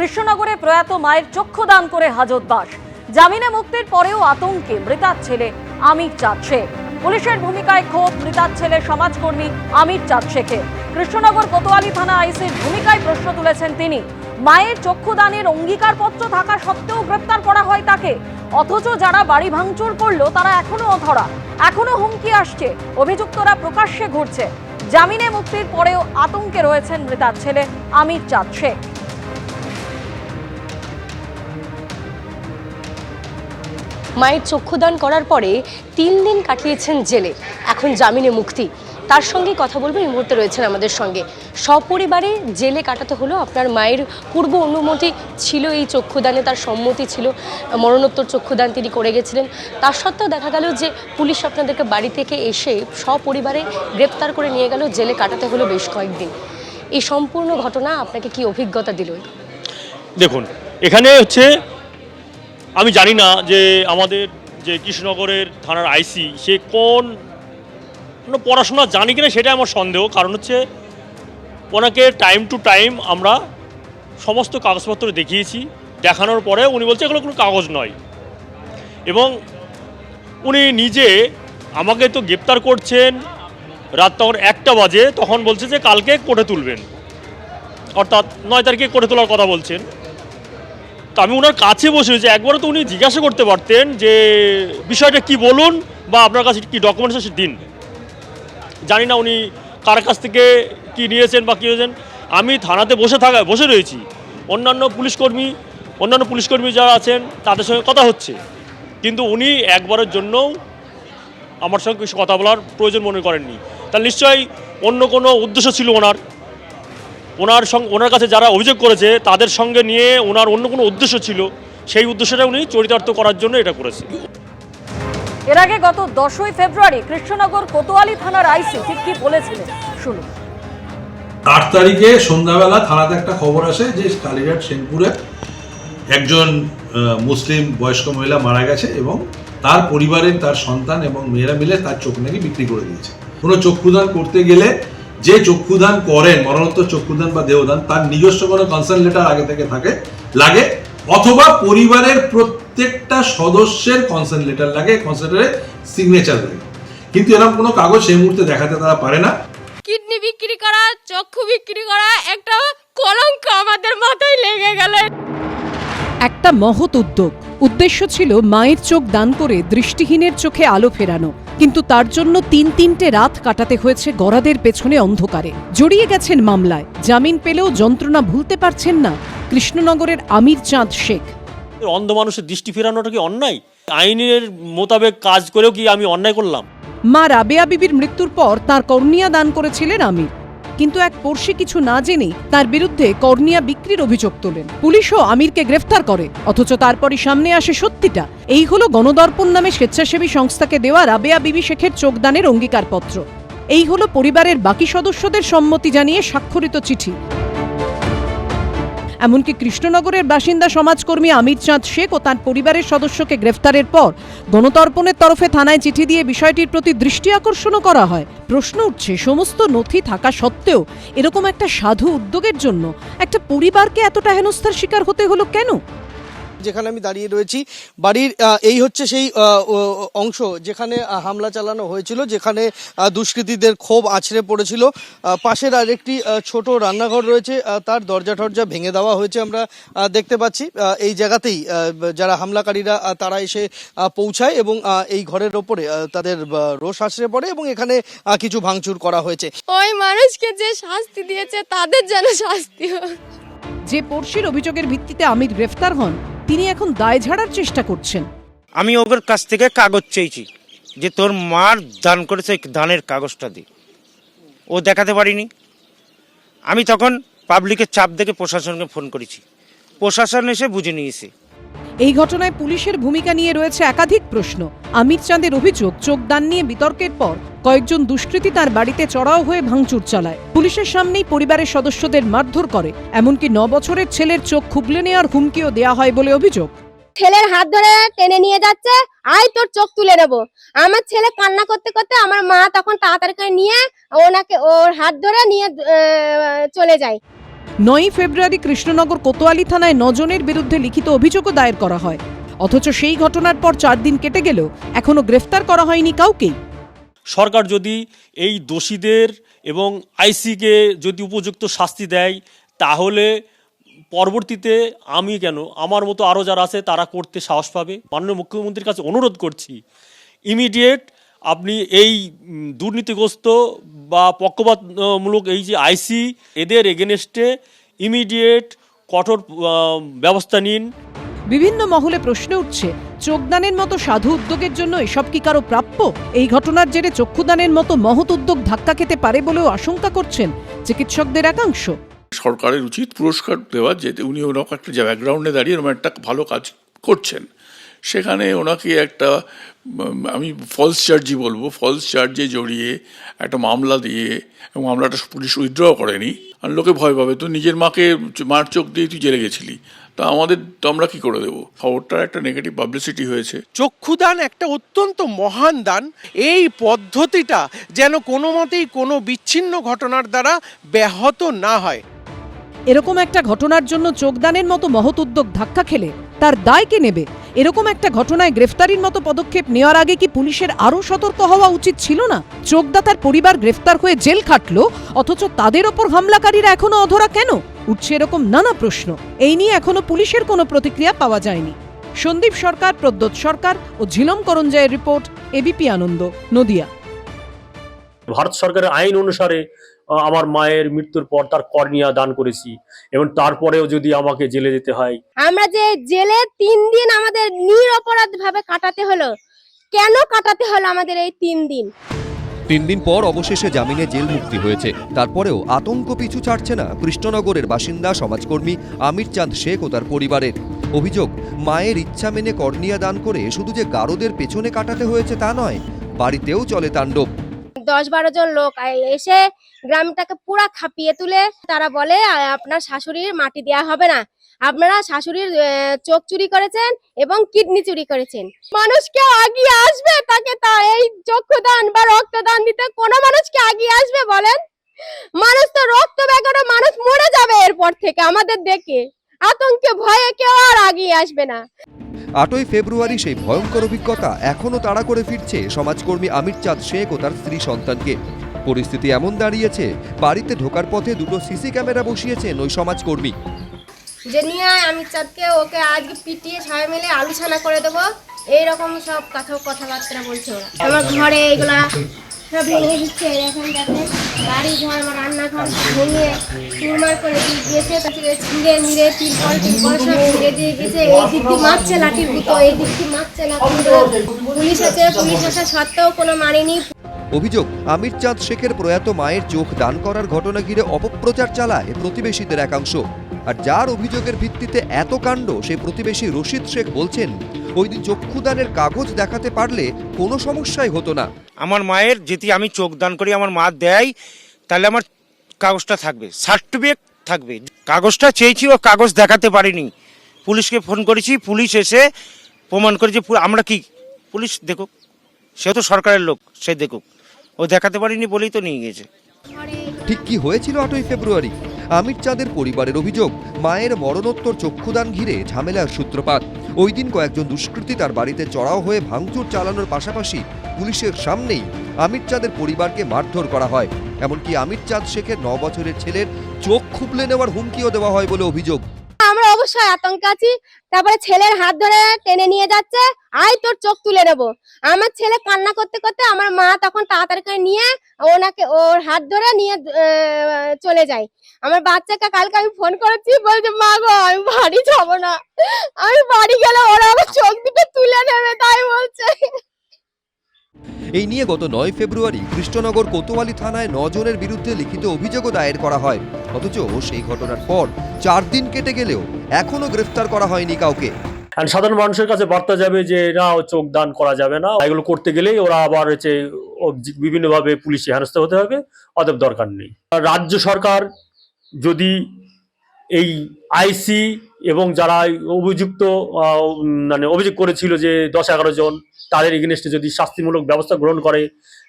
কৃষ্ণনগরে প্রয়াত মায়ের চক্ষুদান করে হাজতবাস। জামিনে মুক্তির পরেও আতঙ্কে মৃতার ছেলে আমির চাঁদ শেখ। পুলিশের ভূমিকায় ক্ষোভ মৃতার ছেলে সমাজকর্মী আমির চাঁদ শেখের। কৃষ্ণনগর কোতোয়ালি থানা আইসির ভূমিকায় প্রশ্ন তুলেছেন তিনি। মায়ের চক্ষুদানের অঙ্গীকারপত্র থাকা সত্ত্বেও গ্রেপ্তার করা হয় তাকে, অথচ যারা বাড়ি ভাঙচুর করলো তারা এখনো অধরা, এখনো হুমকি আসছে, অভিযুক্তরা প্রকাশ্যে ঘুরছে। জামিনে মুক্তির পরেও আতঙ্কে রয়েছেন মৃতার ছেলে আমির চাঁদ শেখ। মায়ের চক্ষুদান করার পরে 3 দিন কাটিয়েছেন জেলে, এখন জামিনে মুক্তি। তার সঙ্গে কথা বলবো, এই মুহূর্তে রয়েছেন আমাদের সঙ্গে। সপরিবারে জেলে কাটাতে হলো। আপনার মায়ের পূর্ব অনুমতি ছিল এই চক্ষুদানে, তার সম্মতি ছিল, মরণোত্তর চক্ষুদান তিনি করে গেছিলেন। তার সত্ত্বেও দেখা গেল যে পুলিশ আপনাদেরকে বাড়ি থেকে এসে সপরিবারে গ্রেপ্তার করে নিয়ে গেল, জেলে কাটাতে হলো বেশ কয়েকদিন। এই সম্পূর্ণ ঘটনা আপনাকে কি অভিজ্ঞতা দিল? দেখুন, এখানে হচ্ছে আমি জানি না যে আমাদের যে কৃষ্ণনগরের থানার আইসি সে কোন পড়াশোনা জানি কিনা, সেটা আমার সন্দেহ। কারণ হচ্ছে ওনাকে টাইম টু টাইম আমরা সমস্ত কাগজপত্র দেখিয়েছি, দেখানোর পরে উনি বলছে এগুলো কোনো কাগজ নয়। এবং উনি নিজে আমাকে তো গ্রেপ্তার করছেন রাত তখন 1টা বাজে, তখন বলছে যে কালকে কোর্টে তুলবেন, অর্থাৎ 9 তারিখে কোর্টে তোলার কথা বলছেন। তো আমি ওনার কাছে বসে রয়েছি, একবারও তো উনি জিজ্ঞাসা করতে পারতেন যে বিষয়টা কি বলুন বা আপনার কাছে কি ডকুমেন্টস আছে দিন। জানি না উনি কার কাছ থেকে কি নিয়েছেন বা কী নিয়েছেন। আমি থানাতে বসে রয়েছি, অন্যান্য পুলিশকর্মী যারা আছেন তাদের সঙ্গে কথা হচ্ছে, কিন্তু উনি একবারের জন্যও আমার সঙ্গে কিছু কথা বলার প্রয়োজন মনে করেননি। তার নিশ্চয়ই অন্য কোনো উদ্দেশ্য ছিল ওনার কাছে যারা অভিযোগ করেছে তাদের সঙ্গে নিয়ে ওনার অন্য কোনো উদ্দেশ্য ছিল, সেই উদ্দেশ্যটা উনি চরিতার্থ করার জন্য এটা করেছে। এর আগে গত 10ই ফেব্রুয়ারি কৃষ্ণনগর কোতোয়ালি থানার আইসি ঠিক কি বলেছিলেন শুনুন। 8 তারিখে সন্ধ্যাবেলা থানাতে একটা খবর আসে যে কালীঘাট সেনপুরে একজন মুসলিম বয়স্ক মহিলা মারা গেছে এবং তার পরিবারের তার সন্তান এবং মেয়েরা মিলে তার চোখ নাকি বিক্রি করে দিয়েছে। কোনো চক্ষুদান করতে গেলে যে চক্ষুদান করেন, মরণোত্তর চক্ষুদান বা দেহদান, তার নিজস্ব কোনো কনসার্ন লেটার আগে থেকে লাগে, অথবা পরিবারের প্রত্যেকটা সদস্যের কনসার্ন লেটার লাগে, কনসার্নের সিগনেচার লাগে। কিন্তু এরকম কোনো কাগজ সেই মুহূর্তে দেখাতে তারা পারে না। কিডনি বিক্রি করা, চক্ষু বিক্রি করা, একটা কলঙ্ক আমাদের মাথায় লেগে গেল। একটা মহৎ উদ্দেশ্য ছিল মায়ের চোখ দান করে দৃষ্টিহীনের চোখে আলো ফেরানো, কিন্তু তার জন্য 3-3টে রাত কাটাতে হয়েছে গরাদের পেছনে অন্ধকারে। জড়িয়ে গেছেন মামলায়, জামিন পেলেও যন্ত্রণা ভুলতে পারছেন না কৃষ্ণনগরের আমির চাঁদ শেখ। অন্ধ মানুষের দৃষ্টি ফেরানোটা কি অন্যায়? আইনের মোতাবেক কাজ করেও কি আমি অন্যায় করলাম? মা রাবেয়া বিবির মৃত্যুর পর তার কর্নিয়া দান করেছিলেন আমির, কিন্তু এক পড়শি কিছু না জেনেই তার বিরুদ্ধে কর্নিয়া বিক্রির অভিযোগ তোলেন। পুলিশও আমিরকে গ্রেফতার করে, অথচ তারপরই সামনে আসে সত্যিটা। এই হলো গণদর্পণ নামে স্বেচ্ছাসেবী সংস্থাকে দেওয়া রাবেয়া বিবি শেখের চোখদানের অঙ্গীকারপত্র। এই হলো পরিবারের বাকি সদস্যদের সম্মতি জানিয়ে স্বাক্ষরিত চিঠি। এমনকি কৃষ্ণনগরের বাসিন্দা সমাজকর্মী আমির চাঁদ শেখ ও তার পরিবারের সদস্যকে গ্রেফতারের পর গণতর্পণের তরফে থানায় চিঠি দিয়ে বিষয়টির প্রতি দৃষ্টি আকর্ষণও করা হয়। প্রশ্ন উঠছে, সমস্ত নথি থাকা সত্ত্বেও এরকম একটা সাধু উদ্যোগের জন্য একটা পরিবারকে এতটা হেনস্থার শিকার হতে হলো কেন? যেখানে আমি দাঁড়িয়ে রয়েছি, বাড়ির এই হচ্ছে সেই অংশ যেখানে হামলা চালানো হয়েছিল, যেখানে দুষ্কৃতীদের ক্ষোভ আছড়ে পড়েছিল। পাশের আরেকটি ছোট রান্নাঘর রয়েছে, তার দরজা টরজা ভেঙে দেওয়া হয়েছে আমরা দেখতে পাচ্ছি। এই জায়গাতেই যারা হামলাকারীরা তারা এসে পৌঁছায় এবং এই ঘরের ওপরে তাদের রোষ আছড়ে পড়ে এবং এখানে কিছু ভাঙচুর করা হয়েছে। ওই মানুষকে যে শাস্তি দিয়েছে তাদের যেন শাস্তি হোক। যে পড়শির অভিযোগের ভিত্তিতে আমির গ্রেফতার হন, তিনি এখন দায় ঝাড়ার চেষ্টা করছেন। আমি ওদের কাছ থেকে কাগজ চেয়েছি যে তোর মার দান করেছে, দানের কাগজটা দি। ও দেখাতে পারিনি। আমি তখন পাবলিকের চাপ দেখে প্রশাসনকে ফোন করেছি, প্রশাসন এসে বুঝে নিয়েছে। এই ঘটনায় পুলিশের ভূমিকা নিয়ে রয়েছে একাধিক প্রশ্ন। আমির চাঁদের অভিযোগ, চোখদান নিয়ে বিতর্কের পর কয়েকজন দুষ্কৃতী তার বাড়িতে চড়াও হয়ে ভাঙচুর চালায়, পুলিশের সামনেই পরিবারের সদস্যদের মারধর করে, এমনকি 9 বছরের ছেলের চোখ খুবলে নেওয়ার হুমকিও দেয়া হয় বলে অভিযোগ। ছেলের হাত ধরে টেনে নিয়ে যাচ্ছে, আয় তোর চোখ তুলে নেবো। আমার ছেলে কান্না করতে করতে আমার মা তখন তাড়াতাড়ি করে নিয়ে ওর হাত ধরে নিয়ে চলে যায়। 9ই ফেব্রুয়ারি কৃষ্ণনগর কোতোয়ালি থানায় 9 জনের বিরুদ্ধে লিখিত অভিযোগও দায়ের করা হয়। অথচ সেই ঘটনার পর 4 দিন কেটে গেলেও এখনো গ্রেফতার করা হয়নি কাউকেই। সরকার যদি এই দোষীদের এবং আইসিকে যদি উপযুক্ত শাস্তি দেয়, তাহলে পরবর্তীতে আমি কেন, আমার মতো আরও যারা আছে তারা করতে সাহস পাবে। মাননীয় মুখ্যমন্ত্রীর কাছে অনুরোধ করছি, ইমিডিয়েট আপনি এই দুর্নীতিগ্রস্ত বা পক্ষপাতমূলক এই যে আইসি, এদের এগেনস্টে ইমিডিয়েট কঠোর ব্যবস্থা নিন। বিভিন্ন মহলে প্রশ্ন উঠছে, চোখদানের মতো সাধু উদ্যোগের জন্য এসব কি কারো প্রাপ্য? এই ঘটনার জেরে চক্ষুদানের মতো মহৎ উদ্যোগ ধাক্কা খেতে পারে বলেও আশঙ্কা করছেন চিকিৎসকদের একাংশ। সরকারের উচিত পুরস্কার দেওয়া, যে উনি ওরকম একটা যে ব্যাকগ্রাউন্ডে দাঁড়িয়ে ওরকম একটা ভালো কাজ করছেন, সেখানে ওনাকে একটা আমি ফলস চার্জই বলবো, ফলস চার্জে জড়িয়ে একটা মামলা দিয়ে, এবং মামলাটা পুলিশ উইথড্র করেনি, আর লোকে ভয় পাবে, তো নিজের মার চোখ দিয়ে তুই জেলে গেছিলি, তা আমরা কি করে দেবো? খবরটার একটা নেগেটিভ পাবলিসিটি হয়েছে। চক্ষুদান একটা অত্যন্ত মহান দান। এই পদ্ধতিটা যেন কোনো মতেই কোনো বিচ্ছিন্ন ঘটনার দ্বারা ব্যাহত না হয়। এরকম একটা ঘটনার জন্য চোখদানের মতো মহৎ উদ্যোগ ধাক্কা খেলে তার দায় কে নেবে? এরকম একটা ঘটনায় গ্রেফতারির মতো পদক্ষেপ নেওয়ার আগে কি পুলিশের আরও সতর্ক হওয়া উচিত ছিল না? চোখদাতার পরিবার গ্রেফতার হয়ে জেল খাটলো, অথচ তাদের ওপর হামলাকারীরা এখনো অধরা কেন? উঠছে এরকম নানা প্রশ্ন। এই নিয়ে এখনো পুলিশের কোনো প্রতিক্রিয়া পাওয়া যায়নি। সন্দীপ সরকার, প্রদ্যোৎ সরকার ও ঝিলম করঞ্জয়ের রিপোর্ট, এবিপি আনন্দ, নদিয়া। ভারত সরকারের আইন অনুসারে আমার মায়ের মৃত্যুর পর তার কর্নিয়া দান করেছি, এবং তারপরেও যদি আমাকে জেলে যেতে হয়। আমরা যে জেলে 3 দিন আমাদের নিরপরাধ ভাবে কাটাতে হলো, কেন কাটাতে হলো আমাদের এই 3 দিন? 3 দিন পর অবশেষে জামিনে জেল মুক্তি হয়েছে। তারপরেও আতঙ্ক পিছু ছাড়ছে না কৃষ্ণনগরের বাসিন্দা সমাজকর্মী আমির চাঁদ শেখ ও তার পরিবারের। অভিযোগ, মায়ের ইচ্ছা মেনে কর্নিয়া দান করে শুধু যে গারদের পেছনে কাটাতে হয়েছে তা নয়, বাড়িতেও চলে তাণ্ডব। 10-12 জন লোক এসে গ্রামটাকে পুরা খাপিয়ে তুলে তারা বলে, আপনার শাশুড়ির মাটি দেওয়া হবে না, আপনারা শাশুড়ির চোখ চুরি করেছেন এবং কিডনি চুরি করেছেন। মানুষ কেউ আগিয়ে আসবে তাকে এই চক্ষুদান বা রক্তদান দিতে? কোনো মানুষ কি আগিয়ে আসবে বলেন? মানুষ তো রক্ত বেগরে মানুষ মরে যাবে এরপর থেকে। আমাদের দেখে আতঙ্কে ভয়ে কেউ আর আগিয়ে আসবে না। 8ই ফেব্রুয়ারি সেই ভয়ঙ্কর অভিজ্ঞতা এখনো তাড়া করে ফিরছে সমাজকর্মী আমির চাঁদ শেখ ও তার স্ত্রী সন্তানকে। পরিস্থিতি এমন দাঁড়িয়েছে, বাড়িতে ঢোকার পথে 2টো সিসি ক্যামেরা বসিয়েছেন ওই সমাজকর্মী। যে নিয়ে আমির চাঁদকে ওকে আজকে পিটিয়ে সবাই মিলে আলোচনা করে দেবো, এইরকম সব কথাবার্তা বলছে ওরা। আমার ঘরে এগুলা সব ভেঙে দিচ্ছে, এখন যাতে বাড়ি ঘর, আমার রান্নাঘর ভেঙে চুরমার করে দিয়ে গেছে, ছিঁড়ে মিড়ে তিরপল সব ছিঁড়ে দিয়ে গেছে। এই দিক দিয়ে মারছে লাঠির গুঁতো, এই দিক দিয়ে মারছে লাঠির গুঁতো। পুলিশ আছে, পুলিশ আসা সত্ত্বেও কোনো মানেনি। অভিযোগ, আমির চাঁদ শেখের প্রয়াত মায়ের চোখ দান করার ঘটনা ঘিরে অপপ্রচার চালায় প্রতিবেশীদের একাংশ। আর যার অভিযোগের ভিত্তিতে এত কাণ্ড, সেই প্রতিবেশী রশিদ শেখ বলছেন, ওই দিন চক্ষুদানের কাগজ দেখাতে পারলে কোনো সমস্যাই হতো না। আমার মায়ের যদি আমি চোখ দান করি, আমার মা দেয়, তাহলে আমার কাগজটা থাকবে, সার্টিফিকেট থাকবে। কাগজটা চেয়েছি, ও কাগজ দেখাতে পারিনি। পুলিশকে ফোন করেছি, পুলিশ এসে প্রমাণ করেছে। আমরা কি, পুলিশ দেখুক, সে তো সরকারের লোক, সে দেখুক। ও দেখাতে পারিনি বলেই তো নিয়ে গেছে। ঠিক কি হয়েছিল 8ই ফেব্রুয়ারি? আমির চাঁদের পরিবারের অভিযোগ, মায়ের মরণোত্তর চক্ষুদান ঘিরে ঝামেলার সূত্রপাত। ওই দিন কয়েকজন দুষ্কৃতী তার বাড়িতে চড়াও হয়ে ভাঙচুর চালানোর পাশাপাশি পুলিশের সামনেই আমির চাঁদের পরিবারকে মারধর করা হয়। এমনকি আমির চাঁদ শেখের 9 বছরের ছেলের চোখ খুবলে নেওয়ার হুমকিও দেওয়া হয় বলে অভিযোগ। আমরা অবশ্যই আতঙ্কে আছি। তারপরে ছেলের হাত ধরে টেনে নিয়ে যাচ্ছে, আয় তোর চোখ তুলে নেবো। আমার ছেলে কান্না করতে করতে আমার মা তখন তাড়াতাড়ি করে নিয়ে ওর হাত ধরে নিয়ে চলে যায়। আমার বাচ্চাকে কালকে আমি ফোন করেছি, বলছে মা গো আমি বাড়ি যাবো না, আমি বাড়ি গেলে ওরা আমার চোখ দুটো তুলে নেবে, তাই বলছে। এই নিয়ে গত 9 ফেব্রুয়ারি কৃষ্ণনগর কোতোয়ালি থানায় 9 জনের বিরুদ্ধে লিখিত অভিযোগও দায়ের করা হয়। অথচ সেই ঘটনার পর 4 দিন কেটে গেলেও এখনো গ্রেফতার করা হয়নি কাউকে। সাধারণ মানুষের কাছে বার্তা যাবে যে না, চোখ দান করা যাবে না, এগুলো করতে গেলেই ওরা আবার বিভিন্নভাবে পুলিশে হেনস্থা হতে হবে, অতএব দরকার নেই। রাজ্য সরকার যদি এই আইসি এবং যারা অভিযুক্ত অভিযোগ করেছিল যে 10-11 জন, তাদের এগেইনস্টে যদি শাস্তিমূলক ব্যবস্থা গ্রহণ করে,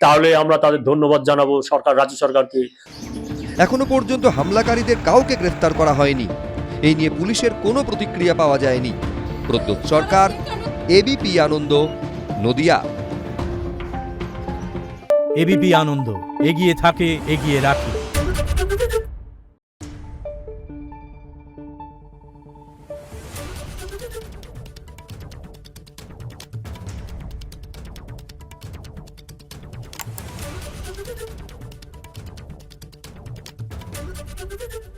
তাহলে আমরা তাদের ধন্যবাদ জানাবো সরকার, রাজ্য সরকারকে। এখনো পর্যন্ত হামলাকারীদের কাউকে গ্রেফতার করা হয়নি। এই নিয়ে পুলিশের কোনো প্রতিক্রিয়া পাওয়া যায়নি। প্রদ্যোৎ সরকার, এবিপি আনন্দ, নদিয়া। এবিপি আনন্দ, এগিয়ে থাকে, এগিয়ে রাখে। Thank you.